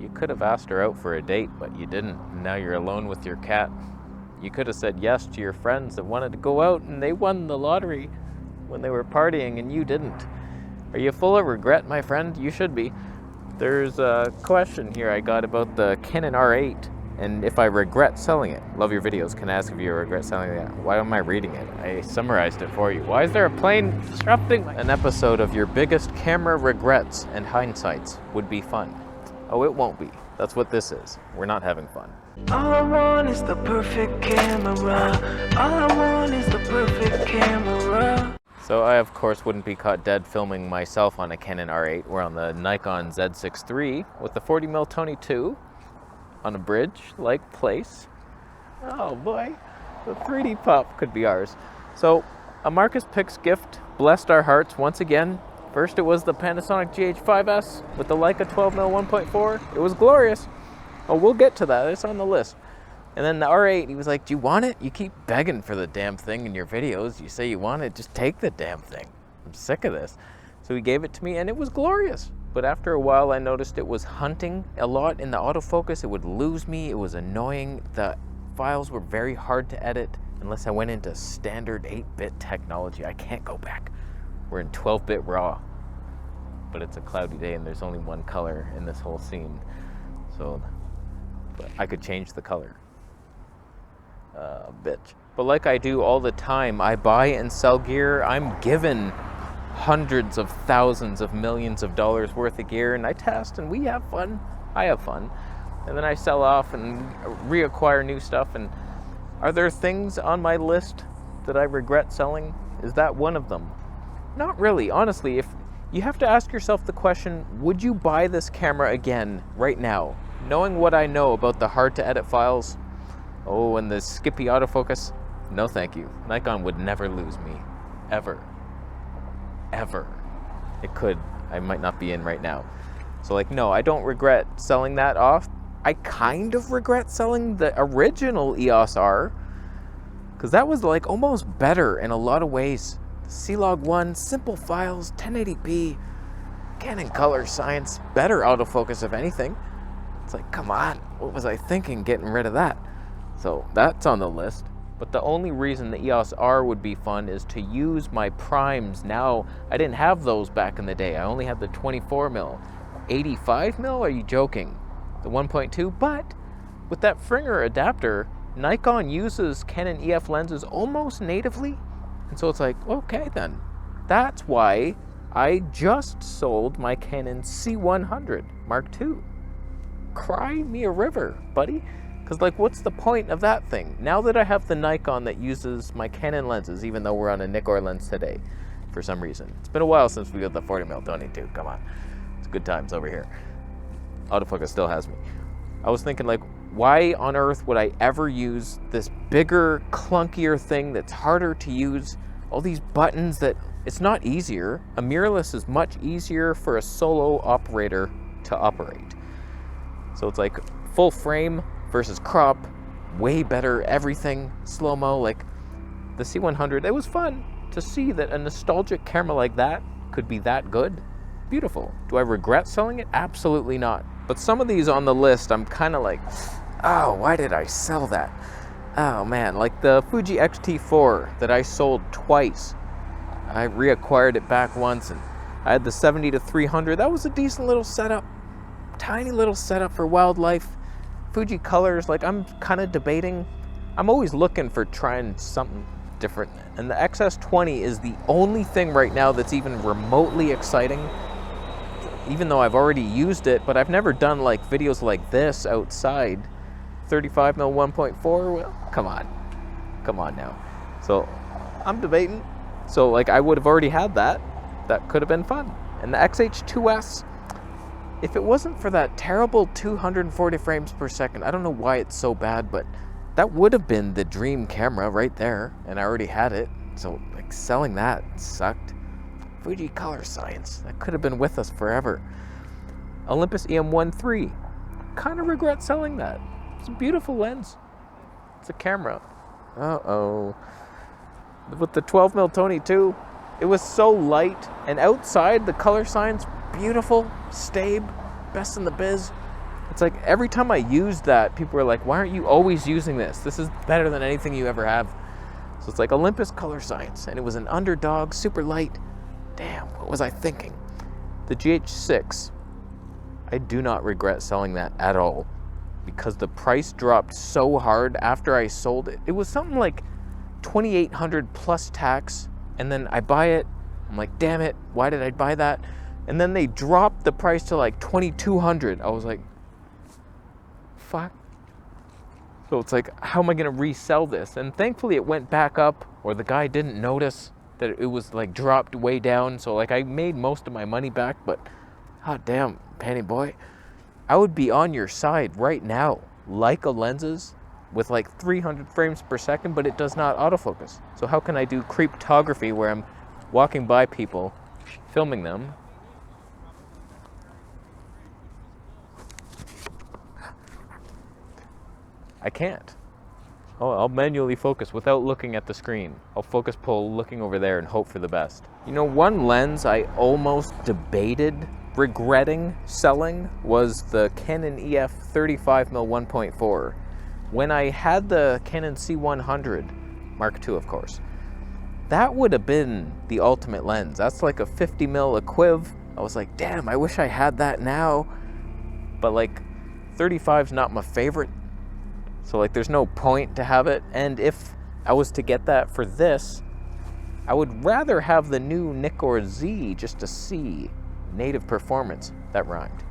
You could have asked her out for a date, but you didn't. Now you're alone with your cat. You could have said yes to your friends that wanted to go out and they won the lottery when they were partying and you didn't. Are you full of regret, my friend? You should be. There's a question here I got about the Canon R8 and if I regret selling it. Love your videos. Can I ask if you regret selling it? Why am I reading it? I summarized it for you. Why is there a plane disrupting? An episode of your biggest camera regrets and hindsights would be fun. Oh, it won't be. That's what this is. We're not having fun. All I want is the perfect camera. All I want is the perfect camera. So I, of course, wouldn't be caught dead filming myself on a Canon R8. We're on the Nikon Z6 III with the 40mm Tony 2 on a bridge-like place. Oh boy, the 3D pop could be ours. So a Marcus Pix gift blessed our hearts once again. First it was the Panasonic GH5S with the Leica 12mm 1.4. It was glorious. Oh, we'll get to that. It's on the list. And then the R8, he was like, do you want it? You keep begging for the damn thing in your videos. You say you want it, just take the damn thing. I'm sick of this. So he gave it to me and it was glorious. But after a while, I noticed it was hunting a lot in the autofocus. It would lose me. It was annoying. The files were very hard to edit unless I went into standard 8-bit technology. I can't go back. We're in 12-bit RAW. But it's a cloudy day and there's only one color in this whole scene. So, but I could change the color. Bitch. But like I do all the time, I buy and sell gear. I'm given hundreds of thousands of millions of dollars worth of gear and I test and we have fun. I have fun. And then I sell off and reacquire new stuff. And are there things on my list that I regret selling? Is that one of them? Not really. Honestly, if you have to ask yourself the question, would you buy this camera again right now? Knowing what I know about the hard to edit files, oh, and the skippy autofocus, no thank you. Nikon would never lose me. Ever. Ever. It could. I might not be in right now. So like, no, I don't regret selling that off. I kind of regret selling the original EOS R because that was like almost better in a lot of ways. C-Log 1, simple files, 1080p, Canon color science, better autofocus if anything. It's like, come on, what was I thinking getting rid of that? So that's on the list. But the only reason the EOS R would be fun is to use my primes now. I didn't have those back in the day. I only had the 24mm. 85mm? Are you joking? The 1.2? But with that Fringer adapter, Nikon uses Canon EF lenses almost natively. And so it's like, okay then. That's why I just sold my Canon C100 Mark II. Cry me a river, buddy. Because, like, what's the point of that thing? Now that I have the Nikon that uses my Canon lenses, even though we're on a Nikkor lens today, for some reason. It's been a while since we got the 40mm Tony 2. Come on. It's good times over here. Autofocus still has me. I was thinking, like, why on earth would I ever use this bigger, clunkier thing that's harder to use? All these buttons that... It's not easier. A mirrorless is much easier for a solo operator to operate. So it's like full frame versus crop, way better everything, slow-mo, like the C100. It was fun to see that a nostalgic camera like that could be that good. Beautiful. Do I regret selling it? Absolutely not. But some of these on the list, I'm kind of like, oh, why did I sell that? Oh man, like the Fuji X-T4 that I sold twice. I reacquired it back once and I had the 70-300. That was a decent little setup. Tiny little setup for wildlife. Fuji colors, like I'm kind of debating. I'm always looking for trying something different. And the XS20 is the only thing right now that's even remotely exciting. Even though I've already used it, but I've never done like videos like this outside. 35mm 1.4, well, come on now. So I'm debating. So like I would have already had that. That could have been fun. And the XH2S, if it wasn't for that terrible 240 frames per second, I don't know why it's so bad, but that would have been the dream camera right there, and I already had it. So like selling that sucked. Fuji color science, that could have been with us forever. Olympus EM1 III, kind of regret selling that. It's a beautiful lens. It's a camera. Uh-oh. With the 12mm Tony 2, it was so light, and outside the color science, beautiful, stabe, best in the biz. It's like every time I used that, people were like, why aren't you always using this? This is better than anything you ever have. So it's like Olympus Color Science, and it was an underdog, super light. Damn, what was I thinking? The GH6, I do not regret selling that at all, because the price dropped so hard after I sold it. It was something like $2,800 plus tax, and then I buy it. I'm like, damn it, why did I buy that? And then they dropped the price to like $2,200. I was like, fuck. So it's like, how am I gonna resell this? And thankfully it went back up, or the guy didn't notice that it was like dropped way down. So like I made most of my money back, but hot damn, Penny boy, I would be on your side right now. Leica lenses with like 300 frames per second, but it does not autofocus. So how can I do creeptography where I'm walking by people, filming them? I can't. Oh, I'll manually focus without looking at the screen. I'll focus pull looking over there and hope for the best. You know, one lens I almost debated regretting selling was the Canon EF 35mm 1.4. When I had the Canon C100 Mark II, of course, that would have been the ultimate lens. That's like a 50mm equiv. I was like, damn, I wish I had that now. But like 35's not my favorite. So like there's no point to have it. And if I was to get that for this, I would rather have the new Nikkor Z just to see native performance. That rhymed.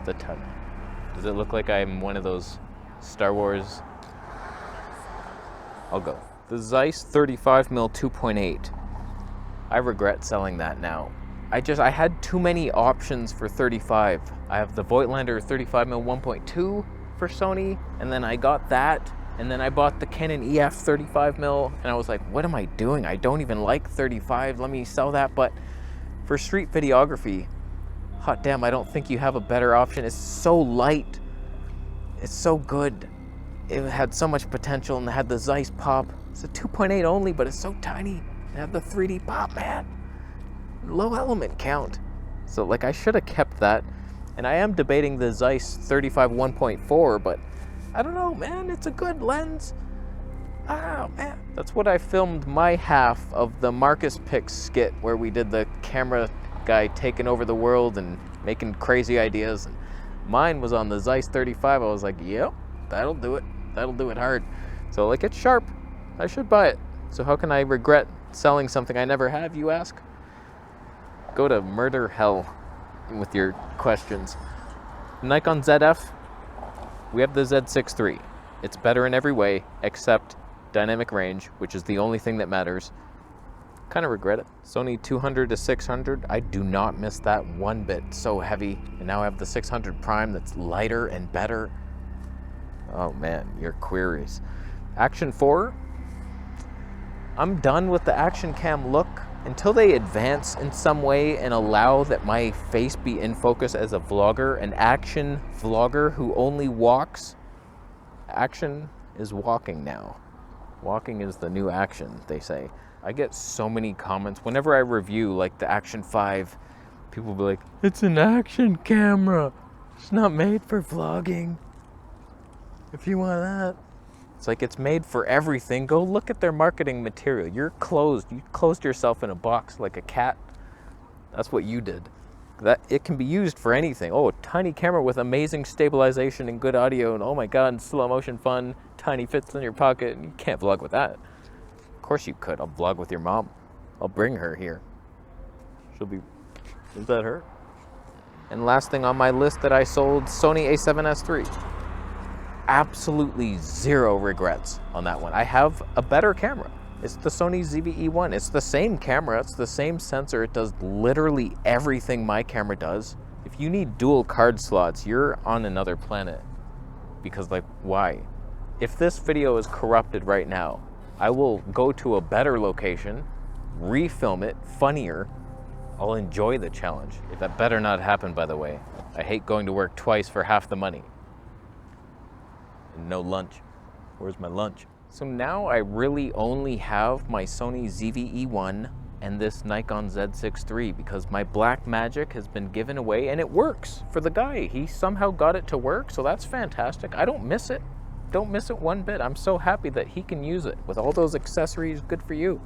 The ton. Does it look like I'm one of those Star Wars? I'll go. The Zeiss 35mm 2.8. I regret selling that now. I had too many options for 35. I have the Voigtlander 35mm 1.2 for Sony, and then I got that, and then I bought the Canon EF 35mm, and I was like, what am I doing? I don't even like 35, let me sell that. But for street videography, hot damn, I don't think you have a better option. It's so light, it's so good. It had so much potential, and it had the Zeiss pop. It's a 2.8 only, but it's so tiny. It had the 3D pop, man. Low element count. So like I should have kept that. And I am debating the Zeiss 35 1.4, but I don't know, man, it's a good lens. Oh man. That's what I filmed my half of the Marcus Picks skit, where we did the camera guy taking over the world and making crazy ideas. And mine was on the Zeiss 35. I was like, yep, that'll do it. That'll do it hard. So like, it's sharp. I should buy it. So how can I regret selling something I never have, you ask? Go to murder hell with your questions. Nikon ZF, we have the Z6 III. It's better in every way except dynamic range, which is the only thing that matters. Kind of regret it. Sony 200 to 600, I do not miss that one bit. So heavy. And now I have the 600 Prime that's lighter and better. Oh man, your queries. Action 4, I'm done with the action cam look. Until they advance in some way and allow that my face be in focus as a vlogger, an action vlogger who only walks. Action is walking now. Walking is the new action, they say. I get so many comments whenever I review like the Action 5. People will be like, it's an action camera. It's not made for vlogging. If you want that. It's like, it's made for everything. Go look at their marketing material. You're closed. You closed yourself in a box like a cat. That's what you did. That it can be used for anything. Oh, a tiny camera with amazing stabilization and good audio, and oh my god, slow motion fun. Tiny fits in your pocket, and you can't vlog with that. Of course you could. I'll vlog with your mom. I'll bring her here. She'll be... Is that her? And last thing on my list that I sold, Sony a7S III. Absolutely zero regrets on that one. I have a better camera. It's the Sony ZV-E1. It's the same camera. It's the same sensor. It does literally everything my camera does. If you need dual card slots, you're on another planet. Because like, why? If this video is corrupted right now, I will go to a better location, refilm it, funnier. I'll enjoy the challenge. That better not happen, by the way. I hate going to work twice for half the money. And no lunch. Where's my lunch? So now I really only have my Sony ZV-E1 and this Nikon Z6 III, because my black magic has been given away and it works for the guy. He somehow got it to work, so that's fantastic. I don't miss it. Don't miss it one bit. I'm so happy that he can use it with all those accessories. Good for you.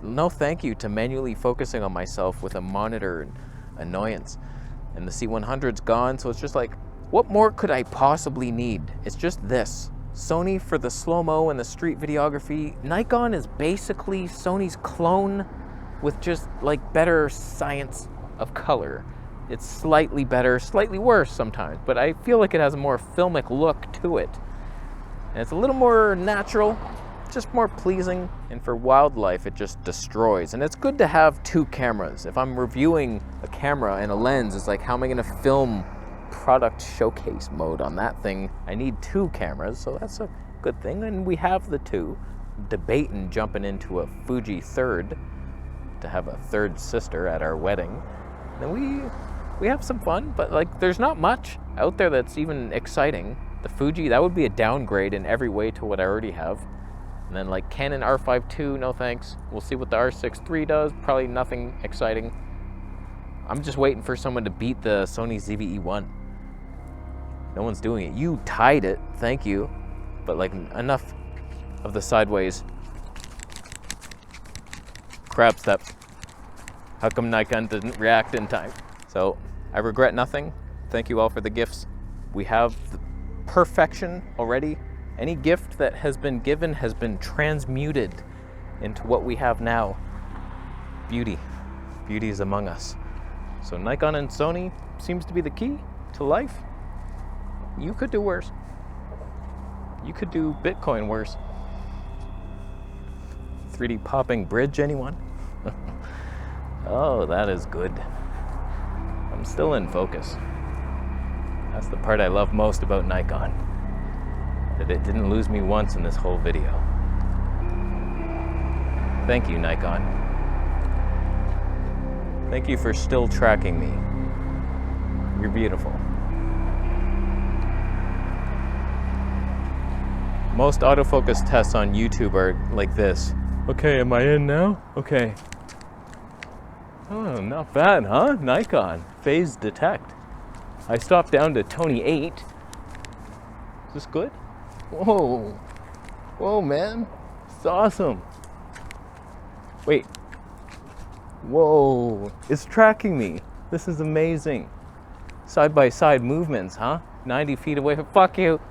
No thank you to manually focusing on myself with a monitor and annoyance. And the C100's gone, so it's just like, what more could I possibly need? It's just this. Sony for the slow-mo and the street videography. Nikon is basically Sony's clone with just like better science of color. It's slightly better, slightly worse sometimes, but I feel like it has a more filmic look to it. And it's a little more natural, just more pleasing, and for wildlife it just destroys. And it's good to have two cameras. If I'm reviewing a camera and a lens, it's like, how am I gonna film product showcase mode on that thing? I need two cameras, so that's a good thing, and we have the two. Debating jumping into a Fuji third to have a third sister at our wedding. And we have some fun, but like there's not much out there that's even exciting. The Fuji, that would be a downgrade in every way to what I already have. And then like Canon R5 II, no thanks. We'll see what the R6 III does. Probably nothing exciting. I'm just waiting for someone to beat the Sony ZV-E1. No one's doing it. You tied it, thank you. But like enough of the sideways crab steps. How come Nikon didn't react in time? So I regret nothing. Thank you all for the gifts. We have the perfection already. Any gift that has been given has been transmuted into what we have now. Beauty. Beauty is among us. So Nikon and Sony seems to be the key to life. You could do worse. You could do Bitcoin worse. 3D popping bridge, anyone? Oh, that is good. I'm still in focus. That's the part I love most about Nikon. That it didn't lose me once in this whole video. Thank you, Nikon. Thank you for still tracking me. You're beautiful. Most autofocus tests on YouTube are like this. Okay, am I in now? Okay. Oh, not bad, huh? Nikon. Phase detect. I stopped down to Tony 8. Is this good? Whoa. Whoa, man. It's awesome. Wait. Whoa. It's tracking me. This is amazing. Side-by-side movements, huh? 90 feet away from... Fuck you.